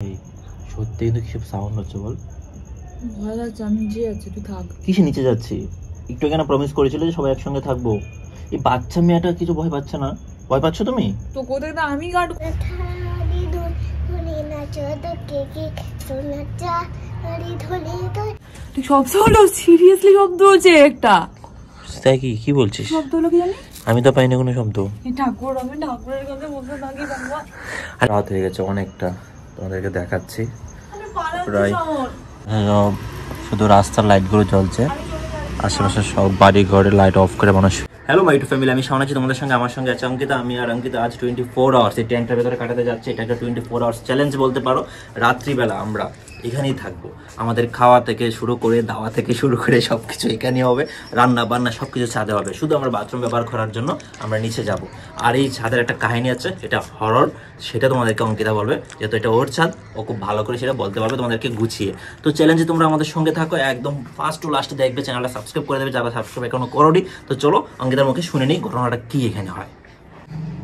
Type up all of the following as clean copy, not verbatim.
সত্যি কিন্তু কিসব সাউন্ড হচ্ছে বল? ভয় লাগছে, আমি নিচে যাচ্ছি, তুই থাক। কিসে নিচে যাচ্ছি? একটু কেন প্রমিস করেছিল যে সবাই একসঙ্গে থাকবো। এই বাচ্চা মেয়েটা কিছু ভয় পাচ্ছে না? ভয় পাচ্ছ তুমি? তো কোথায় না আমি গান তুই শব্দ হলো, সিরিয়াসলি শব্দ হচ্ছে একটা। তাই কি বলছিস? শব্দ হলো কি জানি? আমি তো পাইনি কোনো শব্দ। এই ঠাকুর, আমি ঠাকুরের কাছে বলতে থাকি বাবা। আর রাত হয়ে গেছে অনেকটা, তোমাদেরকে দেখাচ্ছি। আমি পালাচ্ছি প্রায় শোন। শুধু রাস্তার লাইটগুলো জ্বলছে, আশেপাশে সব বাড়ি ঘরে লাইট অফ করে মানুষ। হ্যালো মাই টু ফ্যামিলি, আমি শাওন আছি তোমাদের সঙ্গে। আমার সঙ্গে আছে অঙ্কিতা। আমি আর অঙ্কিতা আজ 24 আওয়ার্স এই ট্যাঙ্কটার ভেতরে কাটাতে যাচ্ছে। এটা একটা 24 আওয়ার্স চ্যালেঞ্জ বলতে পারো। রাত্রিবেলা আমরা এখানেই থাকবো। আমাদের খাওয়া থেকে শুরু করে, দাওয়া থেকে শুরু করে সব কিছু এখানেই হবে। রান্না বান্না সব কিছু ছাদে হবে। শুধু আমরা বাথরুম ব্যবহার করার জন্য আমরা নিচে যাব। আর এই ছাদের একটা কাহিনী আছে, এটা হরর, সেটা তোমাদেরকে অঙ্কিতা বলবে, যেহেতু এটা ওর ছাদ, ও খুব ভালো করে সেটা বলতে পারবে তোমাদেরকে গুছিয়ে। তো চ্যালেঞ্জে তোমরা আমাদের সঙ্গে থাকো, একদম ফার্স্ট টু লাস্টে দেখবে। চ্যানেলটা সাবস্ক্রাইব করে দেবে যারা সাবস্ক্রাইব এখনো করোনি। তো চলো অঙ্কিতার মুখে শুনে নিই ঘটনাটা কি এখানে হয়।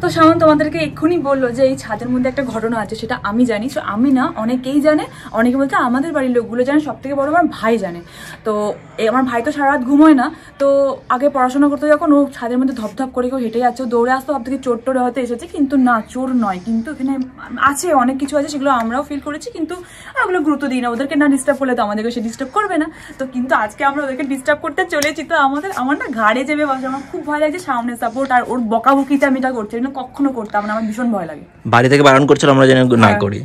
তো শাওন তোমাদেরকে এক্ষুনি বললো যে এই ছাদের মধ্যে একটা ঘটনা আছে, সেটা আমি জানি। তো আমি না, অনেকেই জানে, অনেকে বলতে আমাদের বাড়ির লোকগুলো জানে, সব থেকে বড় আমার ভাই জানে। তো আমার ভাই তো সারা রাত ঘুমোয় না। তো আগে পড়াশোনা করতে যখন ও ছাদের মধ্যে ধপধপ করে কেউ হেঁটে যাচ্ছে, দৌড়ে আসতো, ভাব থেকে চোর টোরে হয়তো এসেছে, কিন্তু না, চোর নয়। কিন্তু এখানে আছে, অনেক কিছু আছে, সেগুলো আমরাও ফিল করেছি, কিন্তু ওগুলো গুরুত্ব দিই না। ওদেরকে না ডিস্টার্ব করলে তো আমাদেরকে সে ডিস্টার্ব করবে না। তো কিন্তু আজকে আমরা ওদেরকে ডিস্টার্ব করতে চলেছি। তো আমার না ঘাড়ে চেপে বসে, আমার খুব ভয় লাগছে সামনে সাপোর্ট। আর ওর বকাবকিতে আমি এটা করছি না, কখনো করতাম না, আমার ভীষণ ভয় লাগে। বাড়ি থেকে বারণ করছিল, আমরা যেন না করি।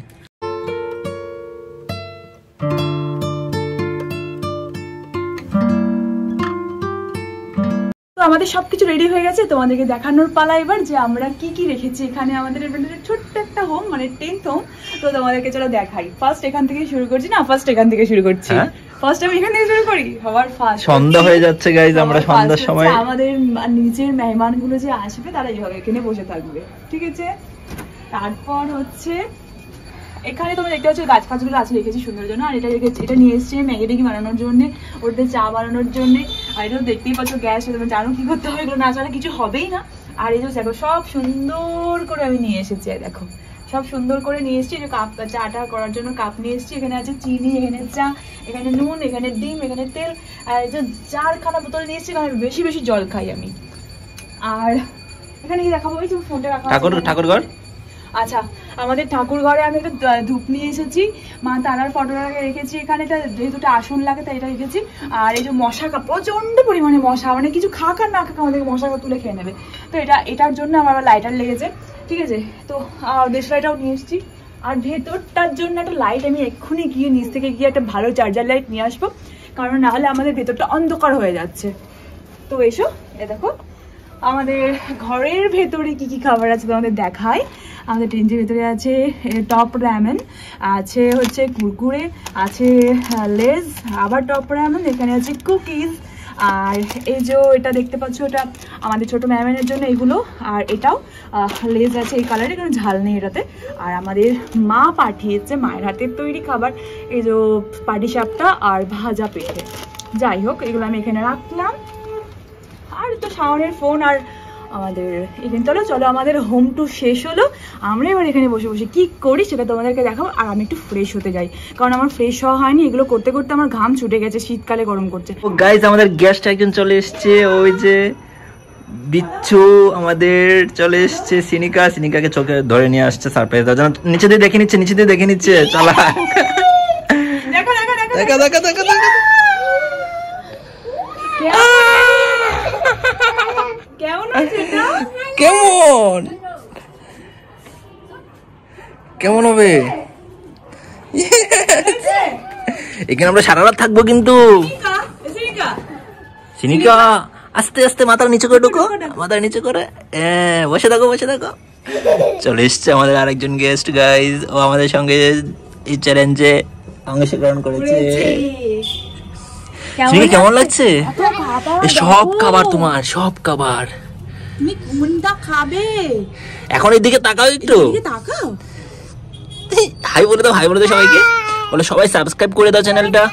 তো আমাদের সবকিছু রেডি হয়ে গেছে, তোমাদেরকে দেখানোর পালা এবার যে আমরা কি কি রেখেছি এখানে। আমাদের ছোট্ট একটা হোম, মানে 10th হোম। তো তোমাদেরকে চলো দেখাই। ফার্স্ট এখান থেকে শুরু করছি না, ফার্স্ট এখান থেকে শুরু করছি। ফার্স্ট আমি এখান থেকে শুরু করি। সবার ফার্স্ট সন্ধ্যা হয়ে যাচ্ছে গাইজ, আমরা সন্ধ্যার সময় আমাদের নিজের মেহমানগুলো যে আসবে তারা এইভাবে এখানে বসে থাকবে, ঠিক আছে? তারপর হচ্ছে এখানে তোমরা দেখতে পাচ্ছ গাছ ফাছগুলো আছে, রেখেছি সুন্দর জন্য। আর এটা নিয়ে এসছি ম্যাগি ট্যাগি বানানোর জন্য, ওটাতে চা বানানোর জন্য। আর এটা দেখতেই পাচ্ছ গ্যাস, তোমরা জানো কি করতে হবে, এগুলো না ছাড়া কিছু হবেই না। আর এই যে দেখো সব সুন্দর করে আমি নিয়ে এসেছি, দেখো সব সুন্দর করে নিয়ে এসেছি। যে কাপ, চাটা করার জন্য কাপ নিয়ে এসেছি। এখানে আছে চিনি, এখানে চা, এখানে নুন, এখানে ডিম, এখানে তেল। আর এই যে 4খানা বোতল নিয়ে এসেছি, কারণ বেশি বেশি জল খাই আমি। আর এখানে কি দেখাবো, এই যে ফোনটা রাখা ঠাকুরঘর। আচ্ছা, আমাদের ঠাকুর ঘরে আমি একটা ধূপ নিয়ে এসেছি, মা তারার ফটোটা রেখেছি এখানে। এটা যেহেতু আসন লাগে তাই এটা রেখেছি। আর এই যে মশা, প্রচন্ড পরিমাণে মশা, মানে কিছু খাক আর না খাক আমাদেরকে মশা তুলে খেয়ে নেবে। তো এটার জন্য আমার লাইটার লেগেছে, ঠিক আছে? তো দেশলাইটাও নিয়ে এসেছি। আর ভেতরটার জন্য একটা লাইট আমি এক্ষুনি গিয়ে নিচ থেকে গিয়ে একটা ভালো চার্জার লাইট নিয়ে আসবো, কারণ না হলে আমাদের ভেতরটা অন্ধকার হয়ে যাচ্ছে। তো এসো, এ দেখো আমাদের ঘরের ভেতরে কি কি খাবার আছে তোমাদের দেখায়। আমাদের টেন্টের ভেতরে আছে টপ র্যামেন, আছে হচ্ছে কুরকুরে, আছে লেজ, আবার টপ র্যামেন, এখানে আছে কুকিজ। আর এই যে এটা দেখতে পাচ্ছ, এটা আমাদের ছোট ম্যামেনের জন্য এগুলো। আর এটাও লেজ আছে এই কালারে, কোনো ঝাল নেই এটাতে। আর আমাদের মা পাঠিয়েছে মায়ের হাতের তৈরি খাবার, এই যে পাটিসাপটা আর ভাজা পেঁপে। যাই হোক, এগুলো আমি এখানে রাখলাম। আর তো শাওনের ফোন আর আমাদের এখানে। চলো আমাদের হোম টু শেষ হলো। আমরা এবার এখানে বসে বসে কি করি সেটা তোমাদেরকে দেখাবো। আর আমি একটু ফ্রেশ হতে যাই, কারণ আমার ফ্রেশ হওয়া হয়নি। এগুলো করতে করতে আমার ঘাম ছুটে গেছে, শীতকালে গরম করছে। ও গাইজ, আমাদের গেস্ট একজন চলে এসছে, ওই যে বিচ্ছু আমাদের চলে এসছে। সিনিকাকে চোখে ধরে নিয়ে আসছে সারপ্রাইজ দেওয়ার জন্য। নিচে দিয়ে দেখে নিচ্ছে চলা। দেখো কেমন হবে এখানে আমরা সারা রাত থাকবো। কিন্তু সিনিকা আস্তে আস্তে মাথার নিচে করে ঢুকো, মাথার নিচে করে বসে থাকো। চলে এসছে আমাদের আরেকজন গেস্ট গাইজ, ও আমাদের সঙ্গে এই চ্যালেঞ্জে অংশগ্রহণ করেছে। কেমন লাগছে? সব খাবার তোমার, সব খাবার। তুমি কোনটা খাবে? এখন এই দিকে তাকাও, একটু তাকাও। হাই বলে দাও সবাইকে, বলে সবাই সাবস্ক্রাইব করে দাও চ্যানেলটা,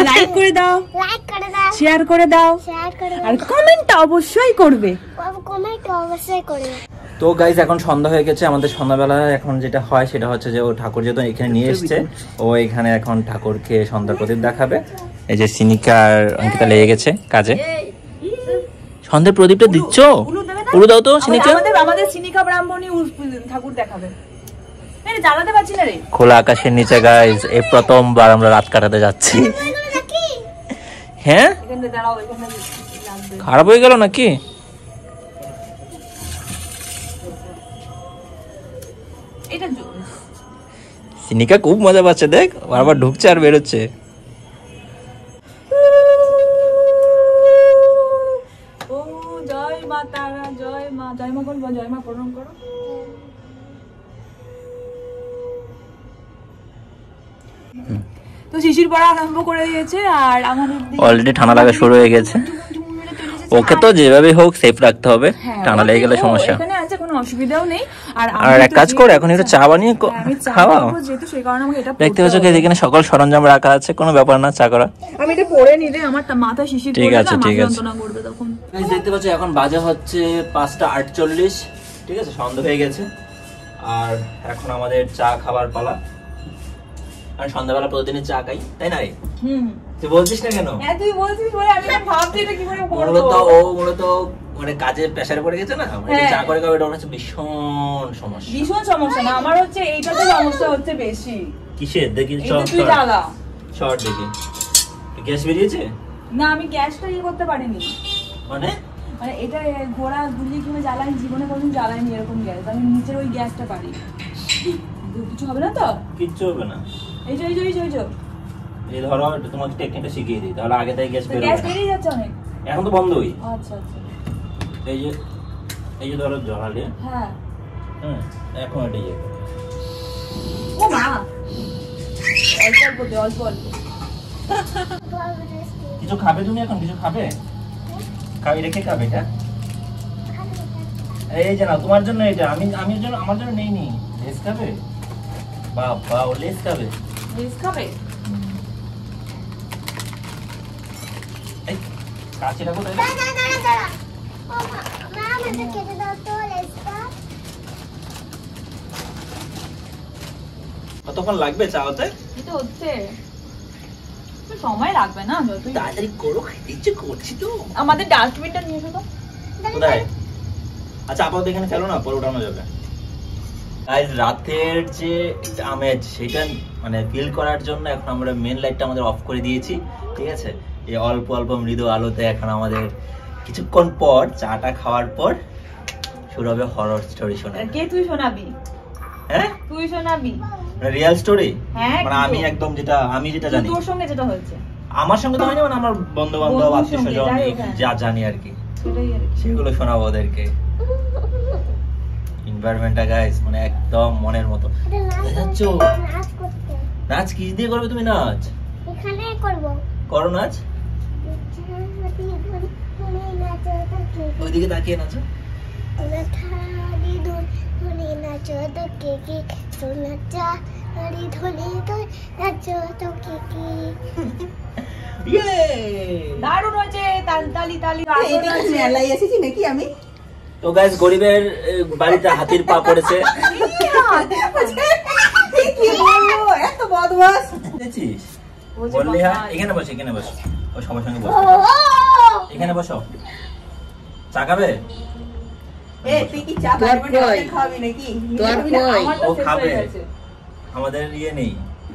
লাইক করে দাও, শেয়ার করে দাও, আর কমেন্ট অবশ্যই করবে। তো গাইজ এখন সন্ধ্যা হয়ে গেছে, আমাদের সন্ধ্যাবেলা এখন যেটা হয় সেটা হচ্ছে যে ও ঠাকুর যেহেতু এখানে নিয়ে এসছে, ও এখানে এখন ঠাকুরকে সন্ধ্যা প্রদীপ দেখাবে। এই যে সিনিকা আর অঙ্কিতা লেগে গেছে কাজে। সন্ধ্যার প্রদীপটা দিচ্ছ? উলু দাও তো সিনিকা। আমাদের সিনিকা ব্রাহ্মণী ঠাকুর দেখাবে। জ্বালাতে পারছি না রে। খোলা আকাশের নিচে গাইজ এই প্রথমবার আমরা রাত কাটাতে যাচ্ছি। হ্যাঁ খারাপ হয়ে গেল নাকি? সিনিকা খুব মজা পাচ্ছে, দেখ বারবার ঢুকছে আর বেরোচ্ছে। ও জয় মা তারা, জয় মা, জয় মা বলবো, জয় মা প্রণাম করো। তো শিশির পড়া আরম্ভ করে দিয়েছে আর আমাদের অলরেডি ঠান্ডা লাগা শুরু হয়ে গেছে। ওকে তো যেভাবে হোক সেফ রাখতে হবে, ঠান্ডা লেগে গেলে সমস্যা। এখানে আছে কোনো অসুবিধাও নেই। আর এক কাজ করে এখন একটু চা বানিয়ে খাওয়া। যেহেতু সেই কারণে আমাকে এটা দেখতে পাচ্ছ এখানে সকল সরঞ্জাম রাখা আছে, কোনো ব্যাপার না চা করা। আমি এটা পরে নিলে আমার মাথা শিশির ঠিক আছে ঠিক আছে। যন্ত্রণা করবে তখন। দেখতে পাচ্ছ এখন বাজে হচ্ছে 5:48, ঠিক আছে, সন্ধ্যা হয়ে গেছে। আর এখন আমাদের চা খাবার পালা। আর সন্ধ্যাবেলা প্রতিদিনই চা খাই, তাই না রে? তুই বলছিস না কেন? হ্যাঁ তুই বলছিস বলে আমি ভাবছি এটা কি করে করব। মূলত মানে কাজে প্রেসারে পড়ে গেছে না, মানে চা করে খাবে, এটা হচ্ছে ভীষণ সমস্যা। ভীষণ সমস্যা না, আমার হচ্ছে এইটাতে সমস্যা হচ্ছে বেশি। কিসের দেখি? তুই জ্বালা শর্ট দেখি। গ্যাস বেরিয়েছে না, আমি গ্যাসটা করতে পারিনি। মানে এটা ঘোড়া গুলি কিভাবে জ্বালাই, জীবনে কোনদিন জ্বালাইনি এরকম গ্যাস। আমি নিচের ওই গ্যাসটা পারি। কিছু হবে না তো? কিচ্ছু হবে না। এই যে এই ধরো তোমাকে টেকনিকটা শিখিয়ে দিই, তাহলে আগে থেকে গ্যাস বেরিয়ে যাচ্ছে অনেক। এখন তো বন্ধই। আচ্ছা আচ্ছা। এই যে ধরো জ্বালালে, হ্যাঁ এখন এটা ও মা অল্প কিছু খাবে তুমি এখন? কিছু খাবে? রেখে খাবে এটা? এই যে না তোমার জন্য এটা, আমি আমার জন্য নেই নি। লেস খাবে? বাবা ও লেস খাবে। এই কাচিটা কোথায়? দাঁড়া ও মা আমাকে কেটে দাও তো লেসটা। কতক্ষণ লাগবে চা হতে? এটা হচ্ছে সময় লাগবে না, যতই তাড়াতাড়ি করো, ইচ্ছে করছি তো। আমাদের ডাস্টবিনটা নিয়ে এসো তো। কোথায়? আচ্ছা আপাতত এখানে ফেলো না, পরে উঠানো যাবে। গাইস রাতের যে আমেজ সেটা মানে ফিল করার জন্য এখন আমরা মেন লাইটটা আমাদের অফ করে দিয়েছি, ঠিক আছে? এই অল্প অল্প মৃদু আলোতে এখন আমাদের কিছুক্ষণ পর চাটা খাওয়ার পর শুরু হবে হরর স্টোরি শোনা। কে তুই শোনাবি? হ্যাঁ তুই শোনাবি, রিয়েল স্টোরি। হ্যাঁ মানে আমি একদম আমি যেটা জানি। তোর সঙ্গে যেটা হয়েছে আমার সঙ্গে তো হয়নি, মানে আমার বন্ধু বান্ধব আত্মীয় স্বজন যা জানি আর কি, সেগুলো শোনাবো ওদেরকে। এনভায়রনমেন্টটা গাইস মানে একদম মনের মতো। নাচ কি দিয়ে করবে তুমি? নাচ এখানে করব। করো নাচ, ওইদিকে তাকিয়ে নাচো। দারুণ হয়েছে, তালি তালি। মেলায় এসেছি নাকি আমি? তো গাইস গরিবের বাড়িতে হাতির পা পড়েছে। এত বদমাস দেখছিস? বললি হ্যাঁ, এখানে বসো, এখানে বসো, ও সবার সঙ্গে বসো, এখানে বসো। চা খাবে? তুই কি চা খাবি নাকি? ও খাবে, আমাদের ইয়ে নেই,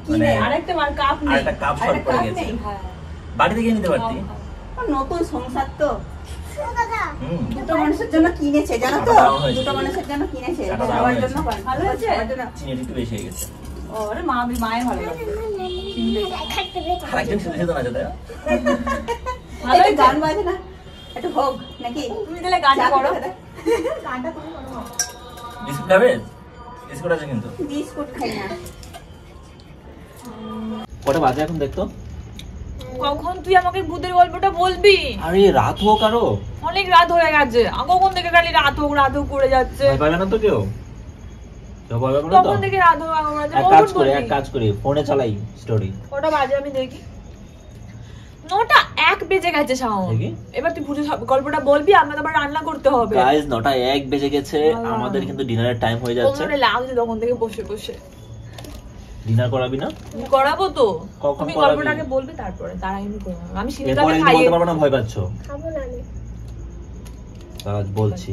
মানে আরেকটা কাপ নেই, আরেকটা কাপ শর্ট পড়ে গেছে। বাড়িতে গিয়ে নিতে পারতি। নতুন সংসার তো দুটো মানুষের জন্য কিনেছে, জানো তো? দুটো মানুষের জন্য কিনেছে, সবার জন্য। ভালো হয়েছে? চিনি একটু বেশি হয়ে গেছে। ওরে মায়ের ভালো লাগে। আরেকজন শুধু শুধু নাচে, তাই না? ভালো গান বাজে না একটু হোক নাকি? তুমি তাহলে গানটা করো। গানটা তুমি করো। বিস্কুট খাবে? বিস্কুট আছে কিন্তু। বিস্কুট খাই না। কটা বাজে এখন দেখতো? কখন তুই আমাকে ভূতের গল্পটা বলবি? আরে রাত হোক আরো, অনেক রাত হয়ে গেছে। কখন থেকে খালি রাত হোক করে যাচ্ছে। ভয় পাবে না তো কেউ? কখন থেকে রাত হোক এক কাজ করি ফোনে চালাই স্টোরি। কটা বাজে আমি দেখি। 9টা 1 বেজে গেছে শাওন। এবার তুই বুঝে গল্পটা বলবি, আমরা আবার রান্না করতে হবে। গাইস 9টা 1 বেজে গেছে, আমাদের কিন্তু ডিনারের টাইম হয়ে যাচ্ছে। ওরে লাগছে তখন থেকে বসে বসে। ডিনার করাবি না? করাবো তো। কখন তুমি করাবি? গল্পটাকে বলবে তারপরে, তার আগে আমি করব। আমি এরপরে সিনেমাকে কিন্তু খাইয়ে বলতে পারবো না, ভয় পাচ্ছো? খাবো না আমি। আজ বলছি।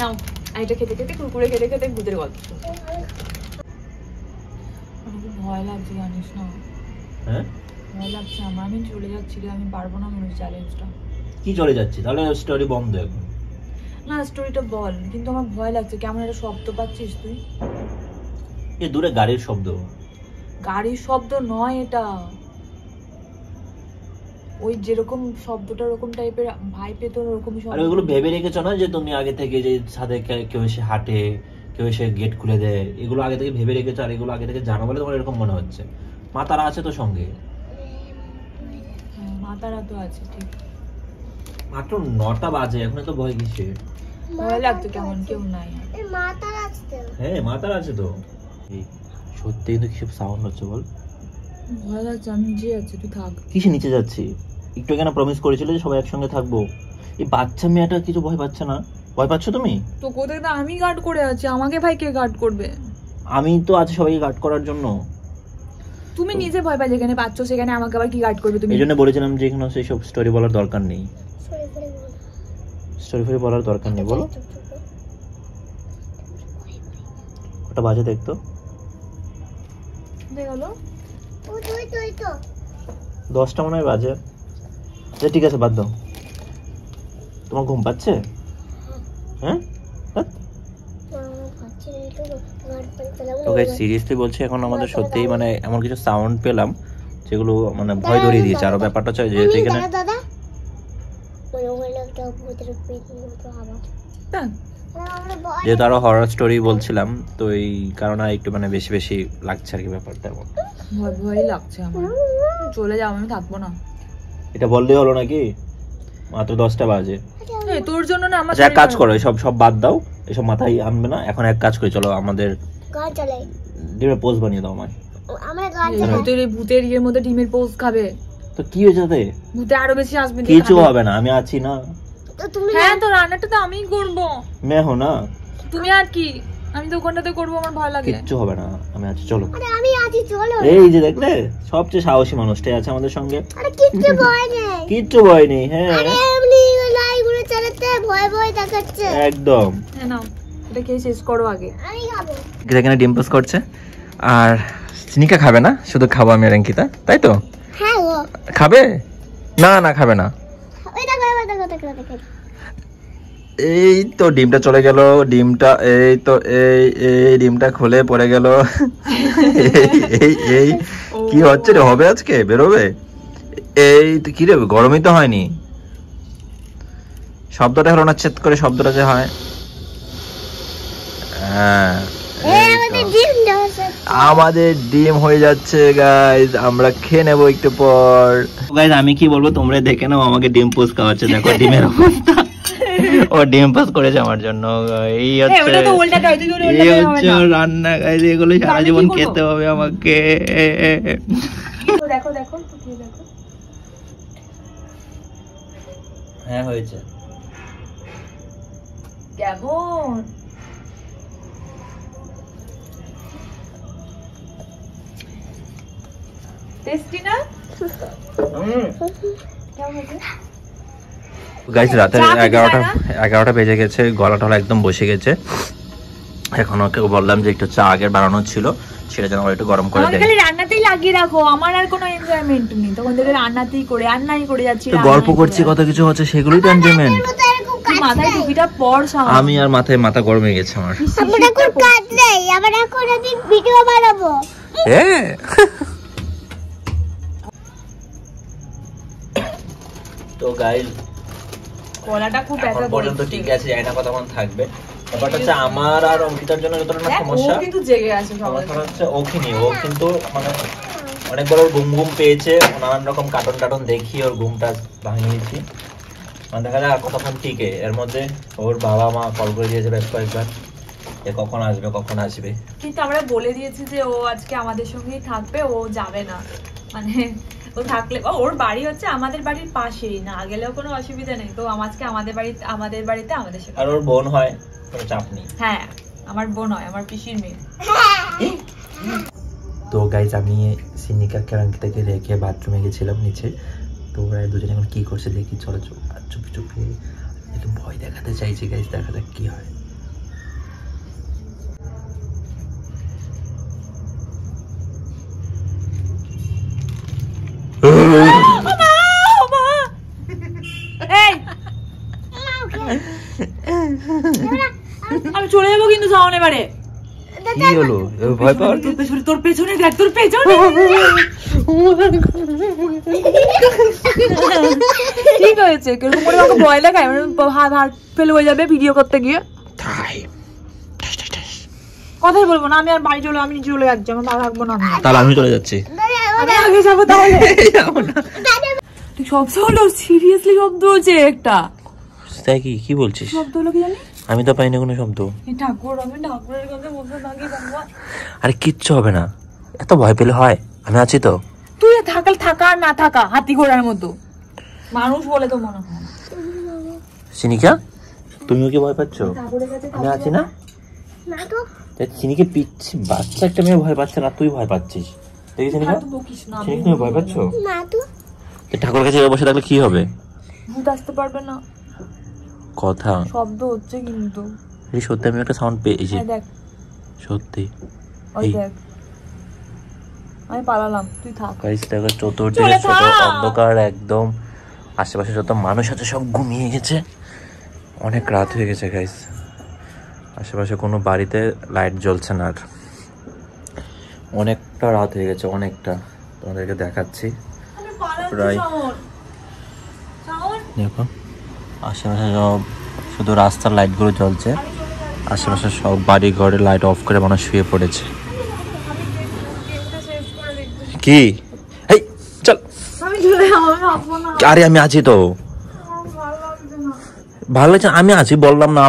নাও, আইটা খেতে খেতে কুরকুরে খেতে খেতে ভূতের গল্প শোনো। আমার খুব ভয় লাগছে জানিস না। হ্যাঁ? ভয় লাগছে আমার, আমি চলে যাচ্ছি রে, আমি পারবো না মনে চ্যালেঞ্জটা। কি চলে যাচ্ছি? তাহলে স্টোরি বন্ধ এখন। না স্টোরিটা বল, কিন্তু আমার ভয় লাগছে। কেমন একটা শব্দ পাচ্ছিস তুই? এই দূরে গাড়ির শব্দ। গাড়ির শব্দ নয় এটা, ওই যেরকম শব্দটা ওরকম টাইপের ভাই পেতো ওরকমই শব্দ। আর ওইগুলো ভেবে রেখেছো না যে তুমি আগে থেকে যে সাথে কেউ এসে হাঁটে, কেউ এসে গেট খুলে দেয়, এগুলো আগে থেকে ভেবে রেখেছো আর এগুলো আগে থেকে জানো বলে তোমার এরকম মনে হচ্ছে। মা তারা আছে তো সঙ্গে? হ্যাঁ মা তারা তো আছে ঠিক। মাত্র 9টা বাজে, এখন তো ভয় কিসে? ভয় লাগতো কেমন, কেউ নাই। এই মাতার আছে তো। হ্যাঁ মা তারা আছে তো। এই সত্যি কিন্তু কিসব সাউন্ড হচ্ছে বল? ভয় লাগছে, আমি নিচে যাচ্ছি, তুই থাক। কিসে নিচে যাচ্ছি? একটু কেন প্রমিস করেছিল যে সবাই একসঙ্গে থাকবো। এই বাচ্চা মেয়েটা কিছু ভয় পাচ্ছে না? ভয় পাচ্ছ তুমি? তো কোথায় তো আমি গার্ড করে আছি, আমাকে ভাই কে গার্ড করবে? আমি তো আছি সবাইকে গার্ড করার জন্য। তুমি নিজে ভয় পাই যেখানে পাচ্ছ, সেখানে আমাকে আবার কি গার্ড করবে তুমি? এই জন্য বলেছিলাম যে এখানে সেই সব স্টোরি বলার দরকার নেই। সরে সরে বল। স্টোরি ফরি বলার দরকার নেই, বলো। ওটা বাজে দেখতো। দেখলো ও তুই তুই তো 10টা মনে হয় বাজে। ঠিক আছে বাদ দাও। তোমার ঘুম পাচ্ছে? হ্যাঁ? ওকে সিরিয়াসলি বলছি, এখন আমাদের সত্যিই মানে এমন কিছু সাউন্ড পেলাম যেগুলো মানে ভয় ধরিয়ে দিয়েছে। আরো ব্যাপারটা হচ্ছে যেহেতু এখানে দাদা ওই ওই একটা ভূতের পেট মতো আওয়াজ। যেহেতু আরো হরর স্টোরি বলছিলাম, তো এই কারণে একটু মানে বেশি বেশি লাগছে আর কি ব্যাপারটা। ভয় ভয় লাগছে আমার, চলে যাও, আমি থাকবো না। এটা বললেই হলো নাকি? মাত্র 10টা বাজে। এই তোর জন্য না আমার। এক কাজ করো, এসব সব বাদ দাও, এসব মাথায় আনবে না। এখন এক কাজ করি, চলো আমাদের গান চালাই। ডিমের পোজ বানিয়ে দাও আমায়। আমরা গান চালাই। ভূতের ইয়ের মধ্যে ডিমের পোজ খাবে তো কি হয়েছে তাতে? ভূতে আরো বেশি আসবে। কিছু হবে না, আমি আছি না। তো তুমি হ্যাঁ তো রান্নাটা তো আমিই করবো। মে হো না। তুমি আর কি, আমি তো ওখানটাতে করবো, আমার ভয় লাগে। কিচ্ছু হবে না, আমি আছি, চলো। আরে আমি আছি, চলো। এই যে দেখলে, সবচেয়ে সাহসী মানুষটাই আছে আমাদের সঙ্গে। আরে কিচ্ছু ভয় নেই। কিচ্ছু ভয় নেই। হ্যাঁ আরে এমনি লাইগুলো চালাতে ভয় ভয় দেখাচ্ছে একদম। হ্যাঁ নাও, এটা খেয়ে শেষ করো আগে। আমি খাবো। এখানে ডিম পোজ করছে, আর স্নিকা খাবে না, শুধু খাবো আমি আর অঙ্কিতা, তাই তো? হ্যাঁ ও খাবে না? না খাবে না। ওই দেখো এবার দেখো দেখো দেখো। এই তো ডিমটা চলে গেল, ডিমটা এই তো এই ডিমটা খুলে পড়ে গেল। এই এই কি হচ্ছে রে? হবে আজকে বেরোবে? এই তো কি রে, গরমই তো হয়নি। শব্দটা হলো না, চেত করে শব্দটা যে হয়। হ্যাঁ আমাদের ডিম হয়ে যাচ্ছে গাইজ, আমরা খেয়ে নেবো একটু পর। গাইজ আমি কি বলবো, তোমরা দেখে নাও, আমাকে ডিম পোজ খাওয়াচ্ছে, দেখো ডিমের অবস্থা। ও ডিম পোজ করেছে আমার জন্য। এই হচ্ছে রান্না গাইজ, এগুলো সারা জীবন খেতে হবে আমাকে। দেখো দেখো দেখো। হ্যাঁ হয়েছে। কেমন টেস্টি না? গাইজ রাতে 11টা বেজে গেছে, গলা টলা একদম বসে গেছে। এখন ওকে বললাম যে একটু চা আগের বানানো ছিল, সেটা যেন একটু গরম করে দেয়। খালি রান্নাতেই লাগিয়ে রাখো, আমার আর কোনো এনজয়মেন্ট নেই। তখন থেকে রান্নাতেই করে যাচ্ছি, গল্প করছি, কত কিছু হচ্ছে, সেগুলোই তো এনজয়মেন্ট। মাথায় টুপিটা পর। আমি আর মাথায় মাথা গরম হয়ে গেছে আমার। আমরা এখন কাজ নেই, আমরা এখন আমি ভিডিও বানাবো। হ্যাঁ তো গাইজ গলাটা খুব ব্যথা করছে। পর্যন্ত ঠিক আছে, এটা কতক্ষণ থাকবে? ব্যাপারটা হচ্ছে আমার আর অঙ্কিতার জন্য যতটা না সমস্যা, ও কিন্তু জেগে আছে। সমস্যা হচ্ছে ও কিন্তু মানে অনেকবার ওর ঘুম পেয়েছে, নানান রকম কার্টুন দেখিয়ে ওর ঘুমটা ভাঙিয়েছি। মানে দেখা যায় আর কতক্ষণ টিকে। এর মধ্যে ওর বাবা মা কল করে দিয়েছে বেশ কয়েকবার যে কখন আসবে। কিন্তু আমরা বলে দিয়েছি যে ও আজকে আমাদের সঙ্গেই থাকবে, ও যাবে না। মানে ও থাকলে ওর বাড়ি হচ্ছে আমাদের বাড়ির পাশেই, না গেলেও কোনো অসুবিধা নেই। তো আজকে আমাদের বাড়িতে আমাদের সাথে। আর ওর বোন হয়, কোনো চাপ নেই। হ্যাঁ আমার বোন হয়, আমার পিসির মেয়ে। তো গাইজ আমি সিনিকা কেরাঙ্কিতাকে রেখে বাথরুমে গেছিলাম নিচে। তো ওরা দুজনে এখন কি করছে দেখি, চলো চুপি চুপি একটু ভয় দেখাতে চাইছি গাইজ, দেখা যাক কি হয়। আমি চলে যাবো কিন্তু সামনে বারে। কি হলো, ভয় পাওয়ার? তোর পেছনে দেখ, তোর পেছনে। ঠিক হয়েছে, কিরকম করে আমাকে ভয় লাগায়, হাত ফেলে হয়ে যাবে ভিডিও করতে গিয়ে। কথাই বলবো না, আমি আর বাড়ি চলে, আমি চলে যাচ্ছি, আমার ভালো লাগবো না। তাহলে আমি চলে যাচ্ছি। আমি আগে যাবো তাহলে। তুই শব্দ হলো, সিরিয়াসলি শব্দ হচ্ছে একটা। তাই কি বলছিস? শব্দ হলো কি জানি, আমি তো পাইনি কোনো শব্দ। ঠাকুর, আমি ঠাকুরের কাছে বলতে থাকি বাবা। আরে কিচ্ছু হবে না, এত ভয় পেলে হয়? আমি আছি তো। তুই থাকা আর না থাকা হাতি ঘোড়ার মতো মানুষ বলে তো মনে হয়। সিনিকা, তুমিও কি ভয় পাচ্ছ? আমি আছি না? চিনিকে পিচ্ছি বাচ্চা একটা মেয়ে ভয় পাচ্ছে না, তুই ভয় পাচ্ছিস। দেখি সিনিকা, তুমি ভয় পাচ্ছ? ঠাকুরের কাছে বসে থাকলে কি হবে? ভূত আসতে পারবে না। কথা শব্দ হচ্ছে কিন্তু সত্যি, আমি একটা সাউন্ড পেয়েছি। দেখ সত্যি, ওই দেখ, আমি পালালাম, তুই থাক। গাইস দেখো, চতুর্দিকে ছোট অন্ধকার একদম, আশেপাশে যত মানুষ আছে সব ঘুমিয়ে গেছে, অনেক রাত হয়ে গেছে গাইস। আশেপাশে কোনো বাড়িতে লাইট জ্বলছে না, আর অনেকটা রাত হয়ে গেছে, অনেকটা। তোমাদেরকে দেখাচ্ছি, প্রায় দেখো আশেপাশে সব শুধু রাস্তার লাইটগুলো জ্বলছে, আশেপাশে সব বাড়ি ঘরে লাইট অফ করে মানুষ শুয়ে পড়েছে। কি এই চল, আরে আমি আছি তো, ভালো লাগছে, আমি আছি বললাম না।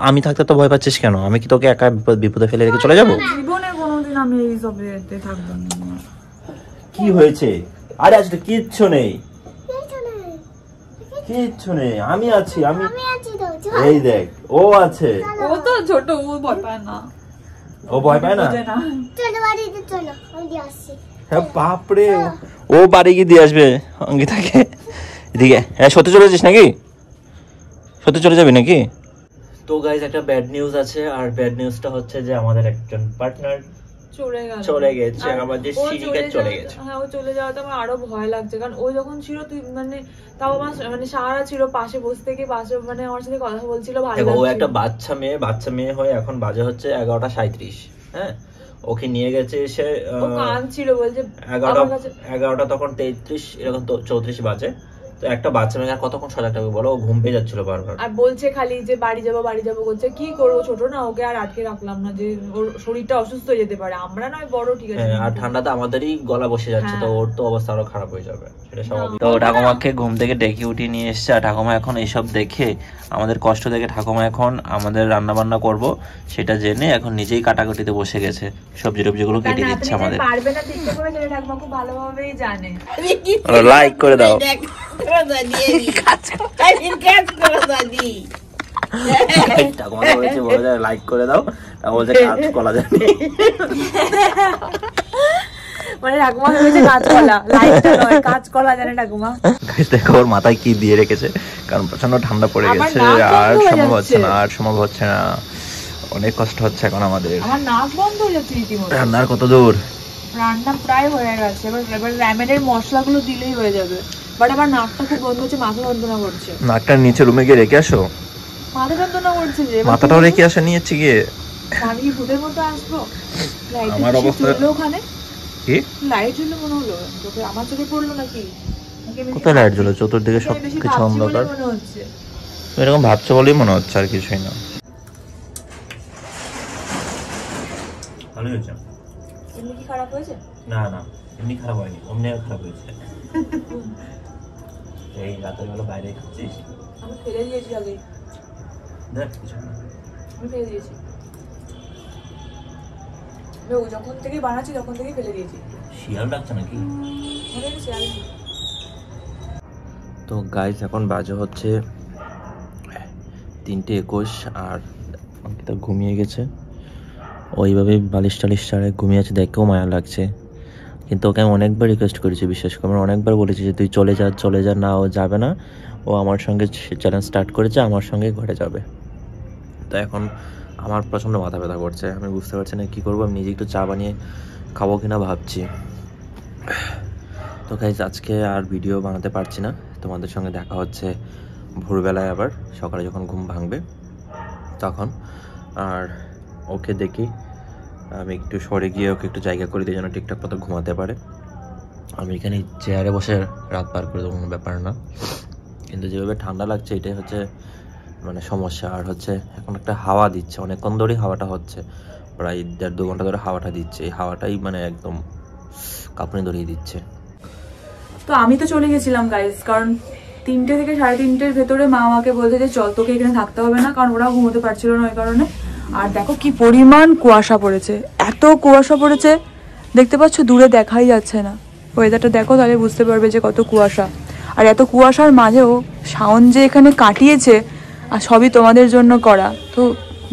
আমি থাকতে তো ভয় পাচ্ছিস কেন? আমি কি তোকে একা বিপদে ফেলে রেখে চলে যাবো? জীবনে কোনোদিন আমি এই সবে থাকবো না। কি হয়েছে? আরে আজ তো কিচ্ছু নেই, কিচ্ছু নেই, আমি আছি। আমি এই দেখ, ও আছে। ও তো ছোট, ও ভয় পায় না। ও ভয় পায় না? চলো বাড়িতে চলো, আমি দিয়ে আসছি। হ্যাঁ বাপরে, ও বাড়ি গিয়ে দিয়ে আসবে অঙ্কিতাকে। এদিকে হ্যাঁ, সত্যি চলে যাচ্ছিস নাকি? সত্যি চলে যাবি নাকি? তো গাইজ একটা ব্যাড নিউজ আছে, আর ব্যাড নিউজটা হচ্ছে যে আমাদের একজন পার্টনার চলে গেছে, আমাদের সিনিকা চলে গেছে। হ্যাঁ, ও চলে যাওয়াতে আমার আরো ভয় লাগছে, কারণ ও যখন ছিল তুই মানে তাও আমার মানে সারা ছিল পাশে বসে থেকে, পাশে মানে আমার সাথে কথা বলছিল, ভালো লাগছিল। ও একটা বাচ্চা মেয়ে হয়ে এখন বাজে হচ্ছে 11:37। হ্যাঁ, ওকে নিয়ে গেছে এসে, ও কাঁদছিল, বলছে 11টা তখন 33 এরকম 34 বাজে। তো একটা বাচ্চা মেয়ে আর কতক্ষণ সজাগ থাকবে বলো? ও ঘুম পেয়ে যাচ্ছিল বারবার, আর বলছে খালি যে বাড়ি যাবো করছে। কি করবো, ছোট না, ওকে আর আটকে রাখলাম না, যে ওর শরীরটা অসুস্থ হয়ে যেতে পারে। আমরা নয় বড়, ঠিক আছে, আর ঠান্ডাতে আমাদেরই গলা বসে যাচ্ছে, তো ওর তো অবস্থা আরো খারাপ হয়ে যাবে, সেটা স্বাভাবিক। তো ঠাকুমাকে ঘুম থেকে ডেকে উঠিয়ে নিয়ে এসছে, আর ঠাকুমা এখন এইসব দেখে, আমাদের কষ্ট দেখে ঠাকুমা এখন আমাদের রান্না বান্না করবো সেটা জেনে এখন নিজেই কাটাকুটিতে বসে গেছে, সবজি টবজিগুলো কেটে দিচ্ছে আমাদের। পারবে না ঠিক করে, সেটা ঠাকুমা খুব ভালোভাবেই জানে। লাইক করে দাও, লাইক করে দাও, বলছে কাজ করা যায় মানে ঠাকুমা হয়েছে কাঁচকলা, লাইটটা নয়, কাঁচকলা জানে ঠাকুমা। দেখো ওর মাথায় কি দিয়ে রেখেছে, কারণ প্রচন্ড ঠান্ডা পড়ে গেছে, আর সম্ভব হচ্ছে না, অনেক কষ্ট হচ্ছে এখন আমাদের। আমার নাক বন্ধ হয়ে যাচ্ছে রীতিমতো। রান্নার কত দূর? রান্না প্রায় হয়ে গেছে, এবার র্যামেনের মশলাগুলো দিলেই হয়ে যাবে। বাট আমার নাকটা খুব বন্ধ হচ্ছে, মাথা যন্ত্রণা করছে। নাকটা নিচে রুমে গিয়ে রেখে আসো। মাথা যন্ত্রণা করছে যে, মাথাটাও রেখে আসা নিয়েছি গিয়ে। আমি কি ভূতের মতো আসবো? আমার অবস্থা ওখানে কি লাইট জ্বললো মনে হলো, তোকে আমার চোখে পড়লো নাকি? কোথায় লাইট জ্বলে? চতুর্দিকে সব কিছু অন্ধকার মনে হচ্ছে। এরকম ভাবছো বলেই মনে হচ্ছে, আর কিছুই না। ভালো হয়েছে। এমনি কি খারাপ হয়েছে? না না, এমনি খারাপ হয়নি, অমনি খারাপ হয়েছে। এই রাতের বেলা বাইরে খাচ্ছিস? আমি ফেলে দিয়েছি আগে। দেখ কিছু না, আমি ফেলে দিয়েছি। যখন থেকে বানাচ্ছি তখন থেকে ফেলে দিয়েছি। শিয়াল ডাকছে নাকি? শিয়াল। তো গাইস এখন বাজে হচ্ছে 3:21 আর অঙ্কিতা ঘুমিয়ে গেছে। ওইভাবেই বালিশ টালিশ ছাড়ে ঘুমিয়ে আছে, দেখেও মায়া লাগছে। কিন্তু ওকে আমি অনেকবার রিকোয়েস্ট করেছি, বিশেষ করে আমি অনেকবার বলেছি যে তুই চলে যা, না ও যাবে না। ও আমার সঙ্গে চ্যালেঞ্জ স্টার্ট করেছে, আমার সঙ্গে ঘরে যাবে। তো এখন আমার প্রচণ্ড মাথা ব্যথা করছে, আমি বুঝতে পারছি না কী করবো। আমি নিজে একটু চা বানিয়ে খাবো কিনা ভাবছি। তো গাইস আজকে আর ভিডিও বানাতে পারছি না, তোমাদের সঙ্গে দেখা হচ্ছে ভোরবেলায়, আবার সকালে যখন ঘুম ভাঙবে তখন। আর ওকে দেখি আমি একটু সরে গিয়ে ওকে একটু জায়গা করে দিই যেন ঠিকঠাক মতো ঘুমাতে পারে। আমি এখানে চেয়ারে বসে রাত পার করে দেবো, কোনো ব্যাপার না। কিন্তু যেভাবে ঠান্ডা লাগছে এটাই হচ্ছে মানে সমস্যা। আর হচ্ছে এখন একটা হাওয়া দিচ্ছে, অনেকক্ষণ ধরেই হাওয়াটা হচ্ছে, প্রায় 1.5-2 ঘন্টা ধরে হাওয়াটা দিচ্ছে। এই হাওয়াটাই মানে একদম কাঁপুনি ধরিয়ে দিচ্ছে। তো আমি তো চলে গেছিলাম গাইস, কারণ 3টে থেকে 3:30-এর ভেতরে মা আমাকে বলতে যে চল তোকে এখানে থাকতে হবে না, কারণ ওরা ঘুমোতে পারছিল না ওই কারণে। আর দেখো কি পরিমাণ কুয়াশা পড়েছে, এত কুয়াশা পড়েছে দেখতে পাচ্ছ, দূরে দেখাই যাচ্ছে না। ওয়েদারটা দেখো তাহলে বুঝতে পারবে যে কত কুয়াশা। আর এত কুয়াশার মাঝেও শাওন যে এখানে কাটিয়েছে, আর সবই তোমাদের জন্য করা, তো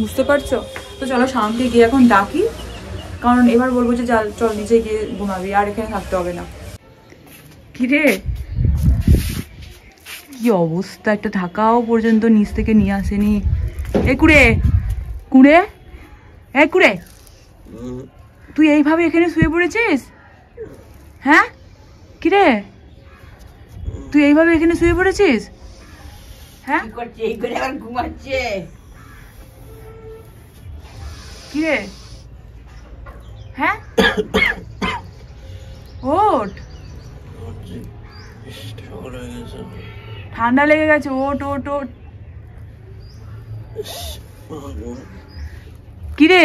বুঝতে পারছো। তো চলো শাওনকে গিয়ে এখন ডাকি, কারণ এবার বলবো যে চল নিচে গিয়ে ঘুমাবি, আর এখানে থাকতে হবে না। কিরে কি অবস্থা, একটা ঢাকাও পর্যন্ত নিচ থেকে নিয়ে আসেনি। কুড়ে তুই এইভাবে এখানে শুয়ে পড়েছিস? হ্যাঁ কিরে তুই এইভাবে এখানে শুয়ে পড়েছিস? হ্যাঁ ঘুমাচ্ছে কিরে? হ্যাঁ ওঠ, ঠান্ডা লেগে গেছে, ওঠ। কিরে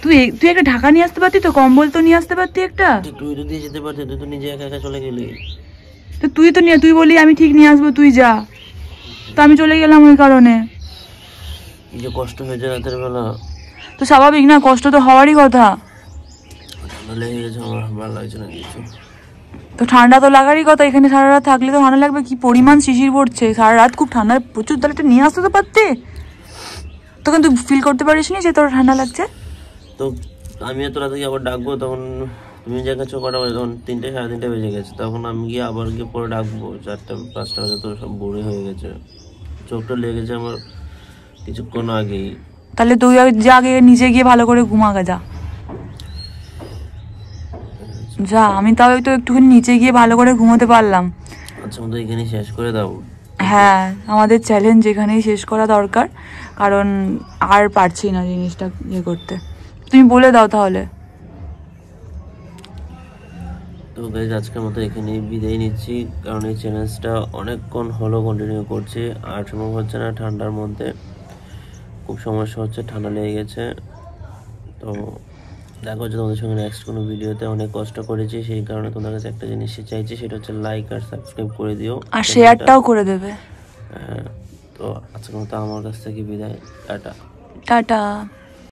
তুই একটা ঢাকা নিয়ে আসতে পারতি তো, কম্বল তো নিয়ে আসতে পারতি একটা। তুই তো দিয়ে যেতে পারতি, তুই তো নিজে একা একা চলে গেলি। তো তুই বলি আমি ঠিক নিয়ে আসবো, তুই যা। তো আমি চলে গেলাম ওই কারণে। কি যে কষ্ট হয়েছে রাতের বেলা। তো স্বাভাবিক না, কষ্ট তো হওয়ারই কথা। ঠান্ডা লেগে গেছে, আমার ভালো লাগছে না কিছু। তো ঠান্ডা তো লাগারই কথা, এখানে সারা রাত থাকলে তো ঠান্ডা লাগবে। কি পরিমাণ শিশির পড়ছে সারা রাত, খুব ঠান্ডা প্রচুর। তাহলে একটা নিয়ে আসতে তো পারতে। তো কিন্তু ফিল করতে পারিস নি যে তোর ঠান্ডা লাগছে। তো আমি এত রাতে আবার ডাকবো, তখন তুমি যা কাছে কটা বাজে, তখন 3-3:30 বেজে গেছে। তখন আমি গিয়ে আবার পরে ডাকবো 4-5টা বাজে, তো সব বুড়ি হয়ে গেছে। চোখটা লেগেছে আমার কিছুক্ষণ আগেই। তাহলে তুই যা আগে নিজে গিয়ে ভালো করে ঘুমাগা যা। আমি তাও তো একটুখানি নিচে গিয়ে ভালো করে ঘুমোতে পারলাম। আচ্ছা আমাদের এখানে শেষ করে দাও। হ্যাঁ আমাদের চ্যালেঞ্জ এখানেই শেষ করা দরকার, কারণ আর পারছি না জিনিসটা ইয়ে করতে। তুমি বলে দাও তাহলে। তো গাইজ আজকের মতো এখানেই বিদায় নিচ্ছি, কারণ এই চ্যালেঞ্জটা অনেকক্ষণ হলো কন্টিনিউ করছি, আর সম্ভব হচ্ছে না। ঠান্ডার মধ্যে খুব সমস্যা হচ্ছে, ঠান্ডা লেগে গেছে। তো দেখা হচ্ছে তোমাদের সঙ্গে নেক্সট কোনো ভিডিওতে। অনেক কষ্ট করেছি, সেই কারণে তোমাদের কাছে একটা জিনিস চাইছি, সেটা হচ্ছে লাইক আর সাবস্ক্রাইব করে দিও, আর শেয়ারটাও করে দেবে। তো আজকের মতো আমার কাছ থেকে বিদায়, টাটা।